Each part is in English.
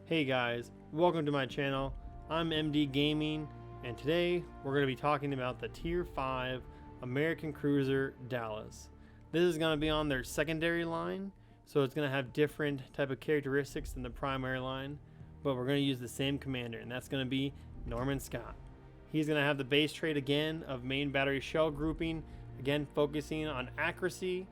Hey guys, welcome to my channel. I'm MD Gaming, and today we're going to be talking about the Tier 5 American cruiser Dallas. This is going to be on their secondary line, so it's going to have different type of characteristics than the primary line, but we're going to use the same commander, and that's going to be Norman Scott. He's going to have the base trait again of main battery shell grouping, again focusing on accuracy.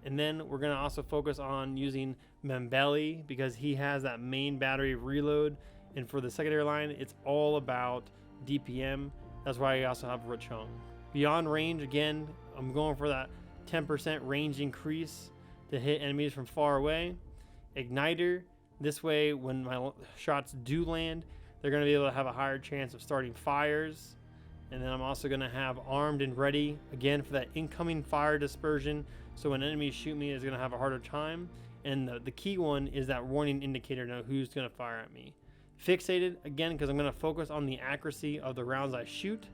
And then we're going to also focus on using Membelli because he has that main battery reload. And for the secondary line, it's all about DPM. That's why I also have Ru Chung. Beyond range, again, I'm going for that 10% range increase to hit enemies from far away. Igniter, this way when my shots do land, they're going to be able to have a higher chance of starting fires. And then I'm also going to have armed and ready, again, for that incoming fire dispersion. So when enemies shoot me, it's going to have a harder time. And the key one is that warning indicator to know who's going to fire at me. Fixated, again, because I'm going to focus on the accuracy of the rounds I shoot.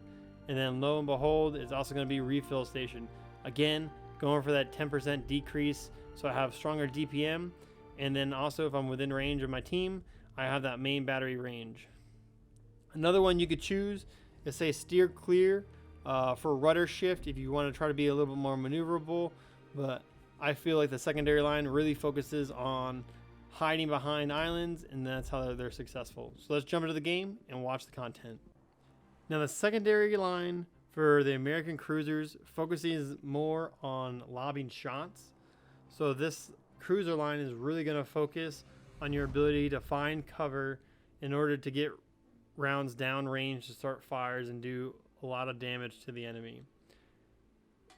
And then lo and behold, it's also going to be refill station. Again, going for that 10% decrease, so I have stronger DPM. And then also, if I'm within range of my team, I have that main battery range. Another one you could choose is, say, steer clear for rudder shift if you want to try to be a little bit more maneuverable. But I feel like the secondary line really focuses on hiding behind islands, and that's how they're successful. So let's jump into the game and watch the content. Now, the secondary line for the American cruisers focuses more on lobbing shots. So this cruiser line is really going to focus on your ability to find cover in order to get rounds downrange to start fires and do a lot of damage to the enemy.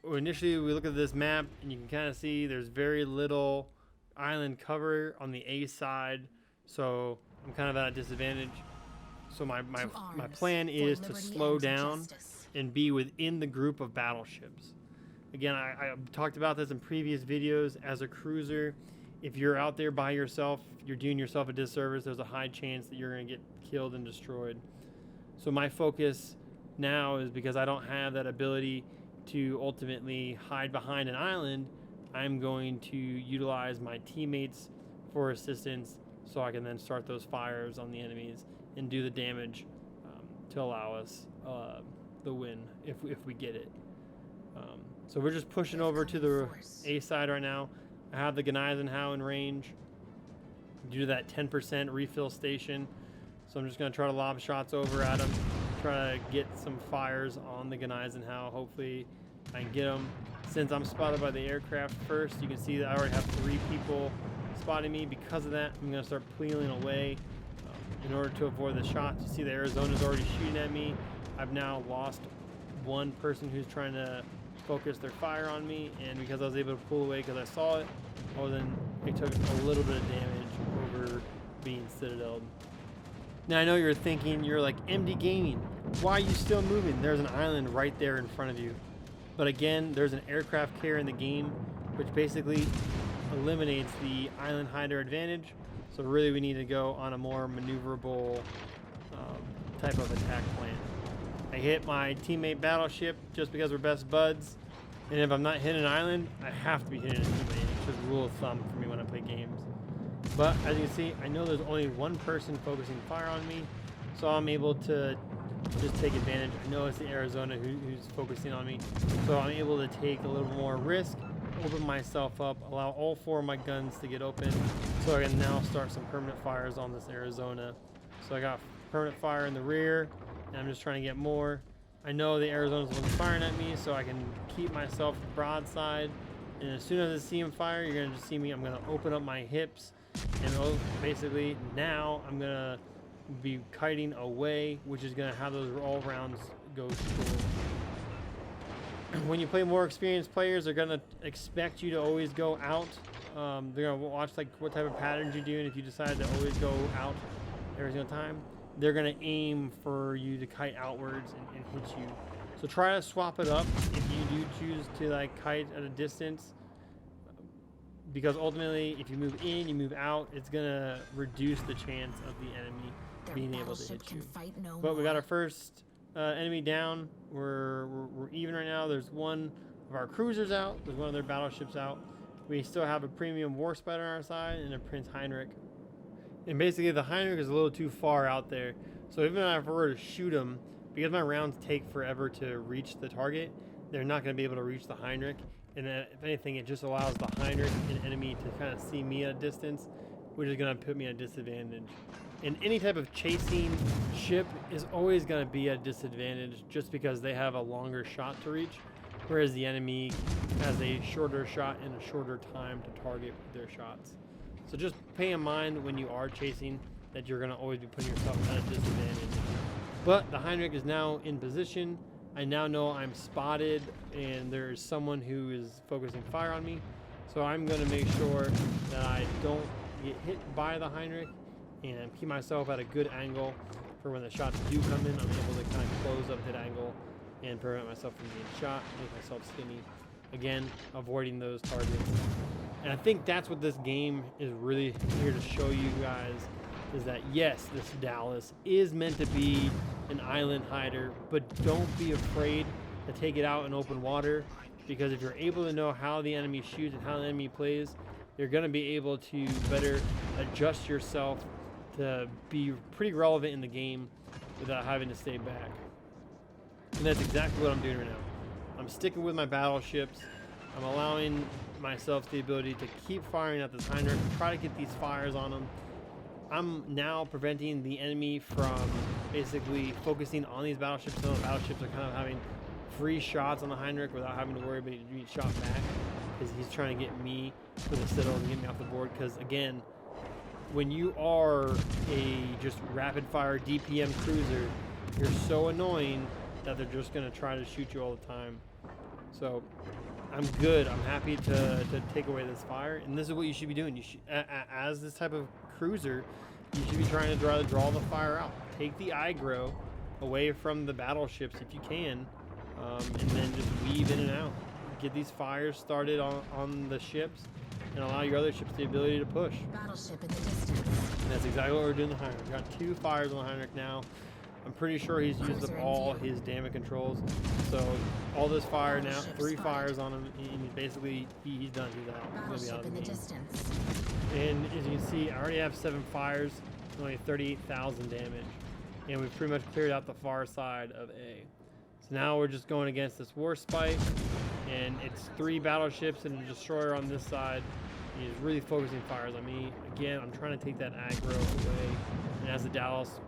Initially, we look at this map and you can kind of see there's very little island cover on the A side, so I'm kind of at a disadvantage. So my plan is to slow down and be within the group of battleships. Again, I talked about this in previous videos. As a cruiser, if you're out there by yourself, you're doing yourself a disservice. There's a high chance that you're going to get killed and destroyed. So my focus now is, because I don't have that ability to ultimately hide behind an island, I'm going to utilize my teammates for assistance so I can then start those fires on the enemies and do the damage to allow us the win if we get it. So we're just pushing over to the A side right now. I have the Gneisenau in range due to that 10% refill station. So I'm just going to try to lob shots over at him, try to get some fires on the Gneisenau. Hopefully I can get them. Since I'm spotted by the aircraft first, you can see that I already have 3 people spotting me. Because of that, I'm going to start peeling away in order to avoid the shots. You see the Arizona's already shooting at me. I've now lost one person who's trying to focus their fire on me, and because I was able to pull away because I saw it, well, then it took a little bit of damage over being citadeled. Now I know you're thinking, you're like, MD Gaming, why are you still moving? There's an island right there in front of you. But again, there's an aircraft carrier in the game, which basically eliminates the island hider advantage. So really we need to go on a more maneuverable type of attack plan. I hit my teammate battleship just because we're best buds. And if I'm not hitting an island, I have to be hitting a teammate. It's just rule of thumb for me when I play games. But as you can see, I know there's only one person focusing fire on me, so I'm able to just take advantage. I know it's the Arizona who's focusing on me, so I'm able to take a little more risk, open myself up, allow all 4 of my guns to get open, so I can now start some permanent fires on this Arizona. So I got permanent fire in the rear, and I'm just trying to get more. I know the Arizona's the one firing at me, so I can keep myself broadside, and as soon as I see him fire, you're going to just see me, I'm going to open up my hips, and basically now I'm going to be kiting away, which is going to have those all rounds go through. When you play more experienced players, they're going to expect you to always go out. They're going to watch like what type of patterns you do, and if you decide to always go out every single time, they're going to aim for you to kite outwards and hit you. So try to swap it up if you do choose to like kite at a distance, because ultimately if you move in, you move out, it's going to reduce the chance of the enemy being able to hit you. But we got our first enemy down. We're even right now. There's one of our cruisers out. There's one of their battleships out. We still have a premium Warspider on our side and a Prince Heinrich. And basically the Heinrich is a little too far out there. So even if I were to shoot him, because my rounds take forever to reach the target, they're not going to be able to reach the Heinrich. And if anything, it just allows the Heinrich, an enemy, to kind of see me at a distance, which is going to put me at a disadvantage. And any type of chasing ship is always going to be at a disadvantage just because they have a longer shot to reach, whereas the enemy has a shorter shot and a shorter time to target their shots. So just pay in mind when you are chasing that you're going to always be putting yourself at a disadvantage. But the Heinrich is now in position. I now know I'm spotted and there's someone who is focusing fire on me. So I'm going to make sure that I don't get hit by the Heinrich and keep myself at a good angle for when the shots do come in. I'm able to kind of close up that angle and prevent myself from being shot, make myself skinny. Again, avoiding those targets. And I think that's what this game is really here to show you guys, is that yes, this Dallas is meant to be an island hider, but don't be afraid to take it out in open water, because if you're able to know how the enemy shoots and how the enemy plays, you're going to be able to better adjust yourself to be pretty relevant in the game without having to stay back. And that's exactly what I'm doing right now. I'm sticking with my battleships. I'm allowing myself the ability to keep firing at this Heinrich, try to get these fires on them. I'm now preventing the enemy from basically focusing on these battleships, so the battleships are kind of having free shots on the Heinrich without having to worry about being shot back, because he's trying to get me for the citadel and get me off the board. Because again, when you are a just rapid fire DPM cruiser, you're so annoying that they're just going to try to shoot you all the time. So I'm good. I'm happy to take away this fire, and this is what you should be doing. You should, as this type of cruiser, you should be trying to draw the fire out. Take the aggro away from the battleships if you can, and then just weave in and out. Get these fires started on the ships, and allow your other ships the ability to push. Battleship in the distance. And that's exactly what we're doing the Heinrich. We've got 2 fires on the Heinrich now. I'm pretty sure he's used up all his damage controls. So all this fire now, 3 fires on him, and basically he's done. He's out. He's gonna be out of the game. And as you can see, I already have 7 fires, only 38,000 damage, and we've pretty much cleared out the far side of A. So now we're just going against this Warspite, and it's 3 battleships and a destroyer on this side. He's really focusing fires on me. Again, I'm trying to take that aggro away, and as a Dallas,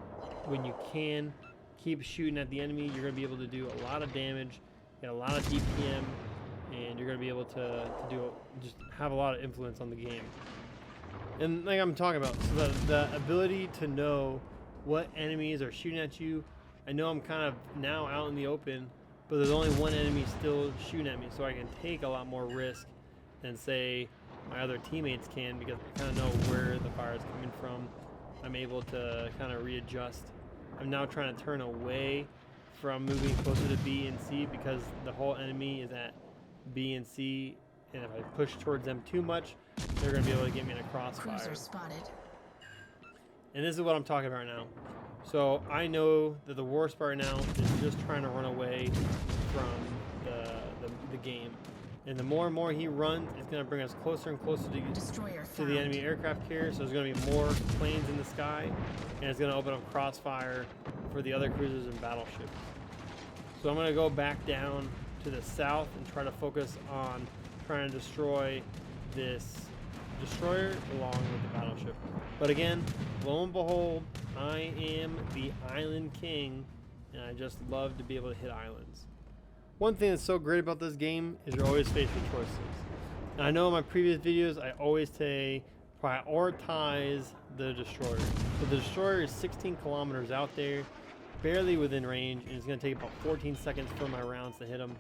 when you can keep shooting at the enemy, you're going to be able to do a lot of damage, get a lot of DPM, and you're going to be able to just have a lot of influence on the game. And like I'm talking about, so the ability to know what enemies are shooting at you. I know I'm kind of now out in the open, but there's only one enemy still shooting at me, so I can take a lot more risk than say my other teammates can, because I kind of know where the fire is coming from. I'm able to kind of readjust. I'm now trying to turn away from moving closer to B and C, because the whole enemy is at B and C, and if I push towards them too much, they're going to be able to get me in a crossfire. Cruiser spotted. And this is what I'm talking about now. So I know that the Warspite right now is just trying to run away from the game. And the more and more he runs, it's going to bring us closer and closer to the enemy aircraft carrier. So there's going to be more planes in the sky, and it's going to open up crossfire for the other cruisers and battleships. So I'm going to go back down to the south and try to focus on trying to destroy this destroyer along with the battleship. But again, lo and behold, I am the Island King, and I just love to be able to hit islands. One thing that's so great about this game is you're always faced with choices. And I know in my previous videos, I always say prioritize the destroyer. So the destroyer is 16 kilometers out there, barely within range, and it's going to take about 14 seconds for my rounds to hit them.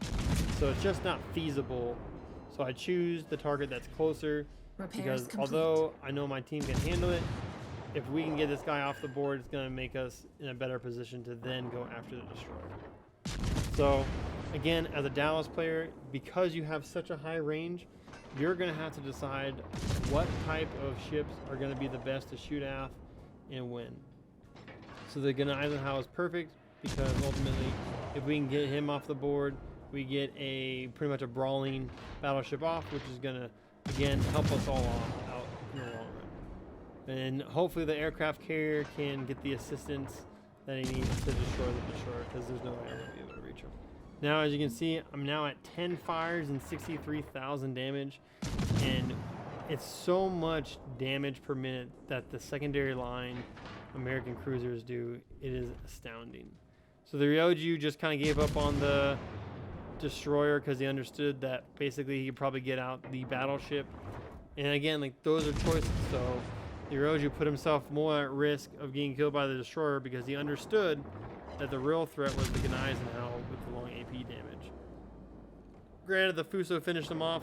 So it's just not feasible. So I choose the target that's closer, because although I know my team can handle it, if we can get this guy off the board, it's going to make us in a better position to then go after the destroyer. So again, as a Dallas player, because you have such a high range, you're going to have to decide what type of ships are going to be the best to shoot at and when. So the Gunner Eisenhower is perfect, because ultimately, if we can get him off the board, we get pretty much a brawling battleship off, which is going to, again, help us all out in the long run. And hopefully the aircraft carrier can get the assistance that he needs to destroy the destroyer, because there's no way I'm going to be able to reach him. Now, as you can see, I'm now at 10 fires and 63,000 damage, and it's so much damage per minute that the secondary line American cruisers do. It is astounding. So the Ryoju just kind of gave up on the destroyer because he understood that basically he could probably get out the battleship. And again, like, those are choices. So the Ryoju put himself more at risk of getting killed by the destroyer because he understood that the real threat was the Gneisenau with the long AP damage. Granted, the Fuso finished him off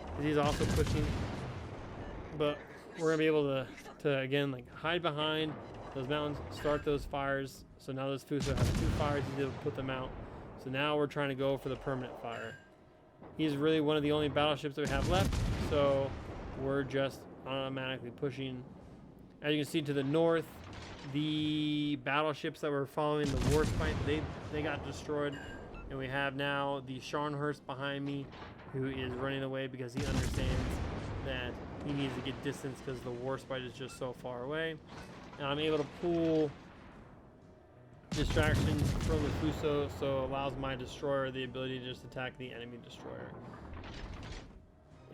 because he's also pushing, but we're gonna be able to again, like, hide behind those mountains, start those fires. So now this Fuso has 2 fires, he's able to put them out. So now we're trying to go for the permanent fire. He's really one of the only battleships that we have left, so we're just automatically pushing. As you can see to the north, the battleships that were following the Warspite, they got destroyed, and we have now the Scharnhorst behind me, who is running away because he understands that he needs to get distance because the Warspite is just so far away. And I'm able to pull distractions from the Fuso, so it allows my destroyer the ability to just attack the enemy destroyer.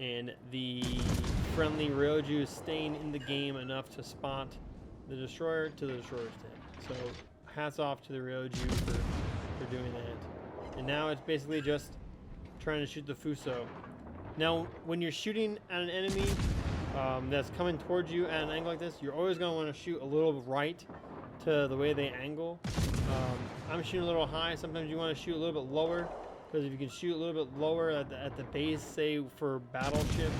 And the friendly Ryoju is staying in the game enough to spot the destroyer to the destroyer's dead. So hats off to the Ryoju for doing that. And now it's basically just trying to shoot the Fuso. Now, when you're shooting at an enemy that's coming towards you at an angle like this, you're always going to want to shoot a little right to the way they angle. I'm shooting a little high. Sometimes you want to shoot a little bit lower, because if you can shoot a little bit lower at the base, say for battleships,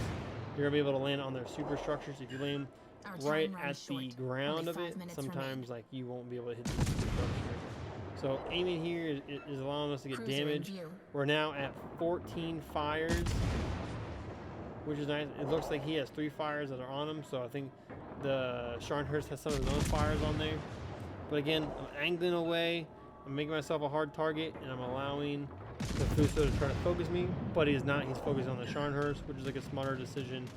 you're going to be able to land on their superstructures. If you land right at the ground of it, sometimes like you won't be able to hit the superstructure. So aiming here is allowing us to get damage. We're now at 14 fires, which is nice. It looks like he has 3 fires that are on him, so I think the Scharnhorst has some of his own fires on there. But again, I'm angling away, I'm making myself a hard target, and I'm allowing the Fuso to try to focus me, but he's not. He's focused on the Scharnhorst, which is like a smarter decision.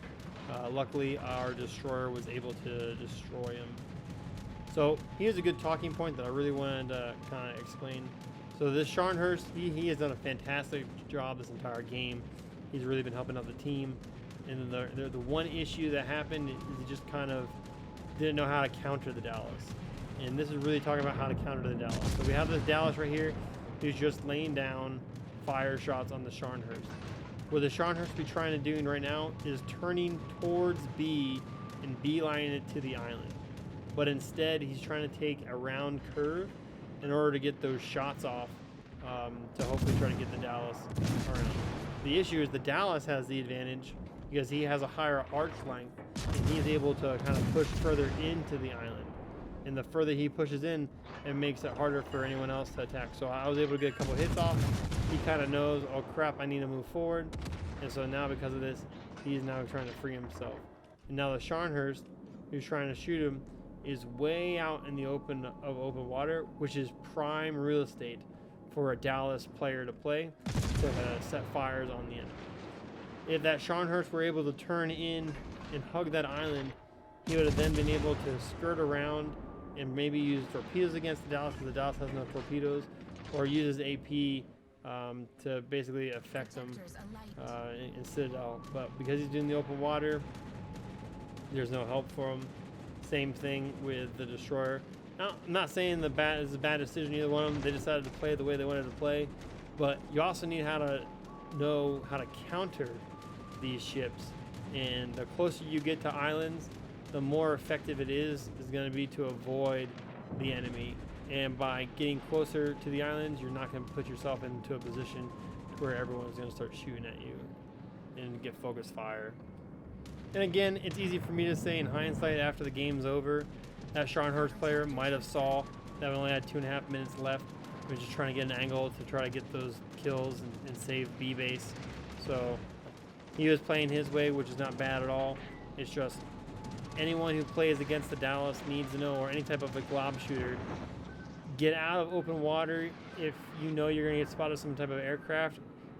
Luckily, our destroyer was able to destroy him. So here's a good talking point that I really wanted to kind of explain. So this Scharnhorst, he has done a fantastic job this entire game. He's really been helping out the team. And the one issue that happened is he just kind of didn't know how to counter the Dallas. And this is really talking about how to counter the Dallas. So we have this Dallas right here who's just laying down fire shots on the Scharnhorst. What the Scharnhorst be trying to do right now is turning towards B and beelining it to the island. But instead, he's trying to take a round curve in order to get those shots off to hopefully try to get the Dallas around. The issue is the Dallas has the advantage because he has a higher arch length, and he's able to kind of push further into the island. And the further he pushes in, it makes it harder for anyone else to attack. So I was able to get a couple hits off. He kind of knows, oh crap, I need to move forward. And so now because of this, he's now trying to free himself. And now the Scharnhorst, who's trying to shoot him, is way out in the open water, which is prime real estate for a Dallas player to play to set fires on the enemy. If that Scharnhorst were able to turn in and hug that island, he would have then been able to skirt around and maybe use torpedoes against the Dallas, because the Dallas has no torpedoes, or use his AP to basically affect them in Citadel. But because he's doing the open water, there's no help for him. Same thing with the destroyer. Now, I'm not saying it's a bad decision, either one of them. They decided to play the way they wanted to play, but you also need how to know how to counter these ships. And the closer you get to islands, the more effective it is going to be to avoid the enemy. And by getting closer to the islands, you're not going to put yourself into a position where everyone's going to start shooting at you and get focused fire. And again, it's easy for me to say in hindsight after the game's over, that Scharnhorst player might have saw that we only had 2.5 minutes left. He was just trying to get an angle to try to get those kills and save B base. So he was playing his way, which is not bad at all. It's just anyone who plays against the Dallas needs to know, or any type of a glob shooter, get out of open water if you know you're going to get spotted some type of aircraft.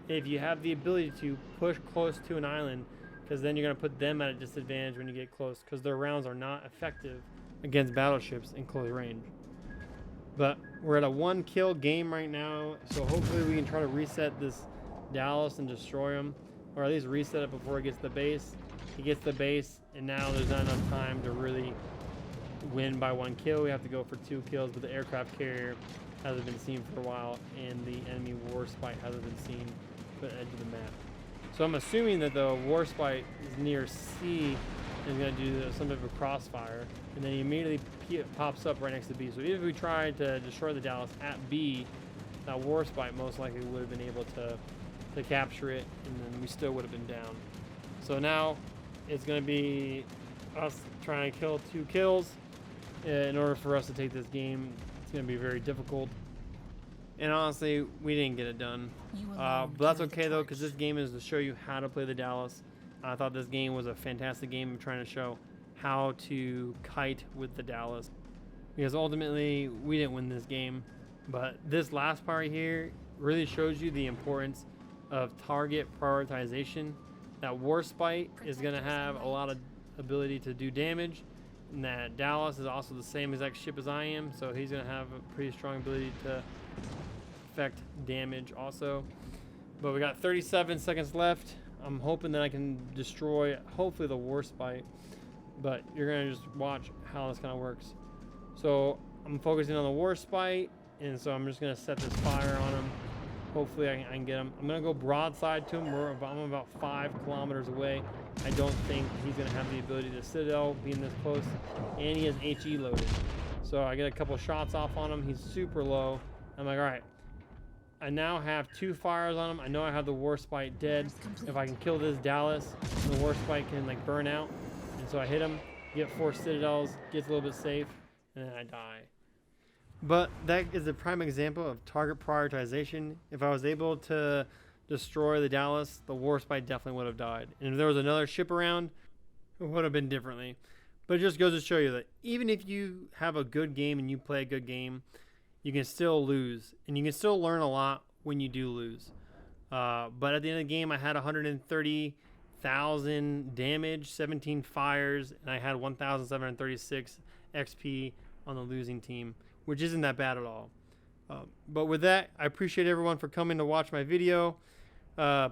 If you have the ability to push close to an island, because then you're going to put them at a disadvantage when you get close, because their rounds are not effective against battleships in close range. But we're at a 1 kill game right now, so hopefully we can try to reset this Dallas and destroy him, or at least reset it before it gets the base. He gets the base, and now there's not enough time to really win by 1 kill. We have to go for 2 kills, but the aircraft carrier hasn't been seen for a while, and the enemy Warspite hasn't been seen for the edge of the map. So I'm assuming that the Warspite is near C and is going to do some type of crossfire, and then he immediately pops up right next to B. So even if we tried to destroy the Dallas at B, that Warspite most likely would have been able to capture it, and then we still would have been down. So now it's going to be us trying to kill 2 kills in order for us to take this game. It's going to be very difficult. And honestly, we didn't get it done. But that's okay though, because this game is to show you how to play the Dallas. I thought this game was a fantastic game of trying to show how to kite with the Dallas. Because ultimately, we didn't win this game. But this last part here really shows you the importance of target prioritization. That Warspite is going to have a lot of ability to do damage. And that Dallas is also the same exact ship as I am, so he's going to have a pretty strong ability to affect damage also. But we got 37 seconds left. I'm hoping that I can destroy, hopefully, the Warspite. But you're going to just watch how this kind of works. So I'm focusing on the Warspite, and so I'm just going to set this fire on him. Hopefully I can get him. I'm going to go broadside to him. I'm about 5 kilometers away. I don't think he's going to have the ability to Citadel being this close. And he has HE loaded. So I get a couple shots off on him. He's super low. I'm like, all right. I now have 2 fires on him. I know I have the Warspite dead. If I can kill this Dallas, the Warspite can like burn out. And so I hit him, get 4 Citadels, gets a little bit safe, and then I die. But that is a prime example of target prioritization. If I was able to destroy the Dallas, the Warspite definitely would have died. And if there was another ship around, it would have been differently. But it just goes to show you that even if you have a good game and you play a good game, you can still lose. And you can still learn a lot when you do lose. But at the end of the game, I had 130,000 damage, 17 fires, and I had 1,736 XP on the losing team, which isn't that bad at all. But with that, I appreciate everyone for coming to watch my video.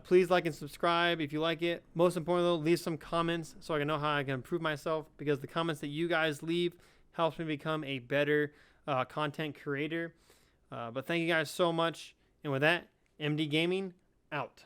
Please like and subscribe if you like it. Most importantly, though, leave some comments so I can know how I can improve myself, because the comments that you guys leave helps me become a better content creator. But thank you guys so much. And with that, MD Gaming out.